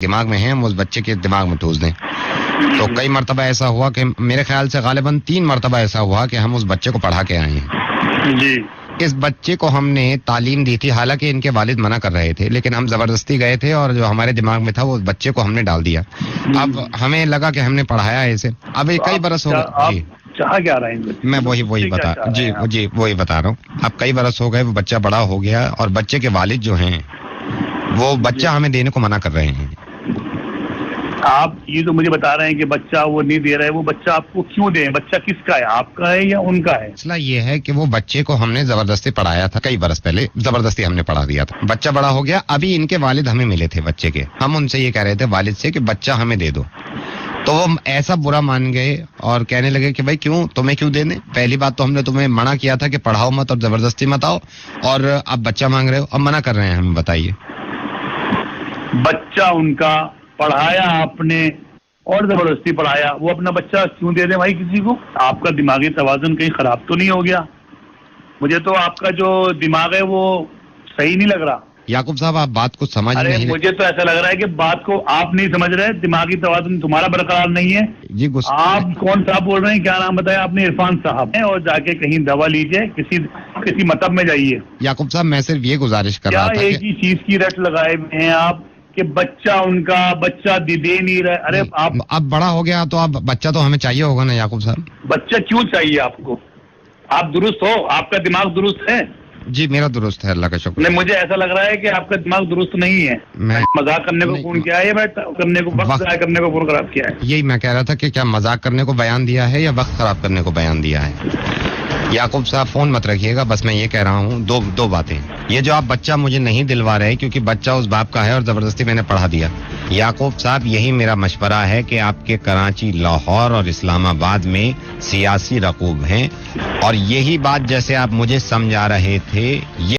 दिमाग में है हम उस बच्चे के दिमाग में ठूस दें। तो कई मरतबा ऐसा हुआ कि मेरे ख्याल से गालिबन 3 मरतबा ऐसा हुआ कि हम उस बच्चे को पढ़ा के आए हैं जी। इस बच्चे को हमने तालीम दी थी, हालांकि इनके वालिद मना कर रहे थे, लेकिन हम जबरदस्ती गए थे और जो हमारे दिमाग में था वो बच्चे को हमने डाल दिया। अब हमें लगा कि हमने पढ़ाया है इसे। अब ये कई बरस हो गए जी, चाह क्या रहे हैं? मैं वही बता जी वही बता रहा हूँ। अब कई बरस हो गए, वो बच्चा बड़ा हो गया और बच्चे के वालिद जो हैं वो बच्चा हमें देने को मना कर रहे हैं। आप ये तो मुझे बता रहे हैं कि बच्चा वो नहीं दे रहा है, वो बच्चा आपको क्यों दे? बच्चा किसका है, आपका है या उनका है? मसला ये है कि वो बच्चे को हमने जबरदस्ती पढ़ाया था, कई बरस पहले जबरदस्ती हमने पढ़ा दिया था। बच्चा बड़ा हो गया, अभी इनके वालिद हमें मिले थे बच्चे के, हम उनसे ये कह रहे थे वालिद से कि बच्चा हमें दे दो, तो वो ऐसा बुरा मान गए और कहने लगे कि भाई क्यों, तुम्हें क्यों देने? पहली बात तो हमने तुम्हें मना किया था कि पढ़ाओ मत और जबरदस्ती मत आओ, और अब बच्चा मांग रहे हो, अब मना कर रहे हैं, हमें बताइए। बच्चा उनका पढ़ाया आपने और जबरदस्ती पढ़ाया, वो अपना बच्चा क्यों दे दे भाई किसी को? आपका दिमागी तवाज़ुन कहीं खराब तो नहीं हो गया? मुझे तो आपका जो दिमाग है वो सही नहीं लग रहा। याकूब साहब, आप बात को समझ नहीं रहे। मुझे तो ऐसा लग रहा है कि बात को आप नहीं समझ रहे, दिमागी तवाज़ुन तुम्हारा बरकरार नहीं है जी। आप कौन साहब बोल रहे हैं? क्या नाम बताया आपने? इरफान साहब है, और जाके कहीं दवा लीजिए, किसी मतब में जाइए। याकूब साहब, मैं सिर्फ ये गुजारिश कर रहा था, एक ही चीज की रट लगाए हुए हैं आप कि बच्चा उनका, बच्चा दे नहीं रहा। अरे आप अब बड़ा हो गया तो अब बच्चा तो हमें चाहिए होगा ना याकूब साहब। बच्चा क्यों चाहिए आपको? आप दुरुस्त हो, आपका दिमाग दुरुस्त है? जी, मेरा दुरुस्त है, अल्लाह का शुक्र। नहीं, मुझे ऐसा लग रहा है कि आपका दिमाग दुरुस्त नहीं है। मैं मजाक करने को फोन किया है या करने को वक्त जाया करने को फोन खराब किया है? यही मैं कह रहा था कि क्या मजाक करने को बयान दिया है या वक्त खराब करने को बयान दिया है? याकूब साहब, फोन मत रखिएगा, बस मैं ये कह रहा हूँ दो बातें। ये जो आप बच्चा मुझे नहीं दिलवा रहे क्योंकि बच्चा उस बाप का है और जबरदस्ती मैंने पढ़ा दिया, याकूब साहब यही मेरा मशवरा है कि आपके कराची, लाहौर और इस्लामाबाद में सियासी रकूब हैं, और यही बात जैसे आप मुझे समझा रहे थे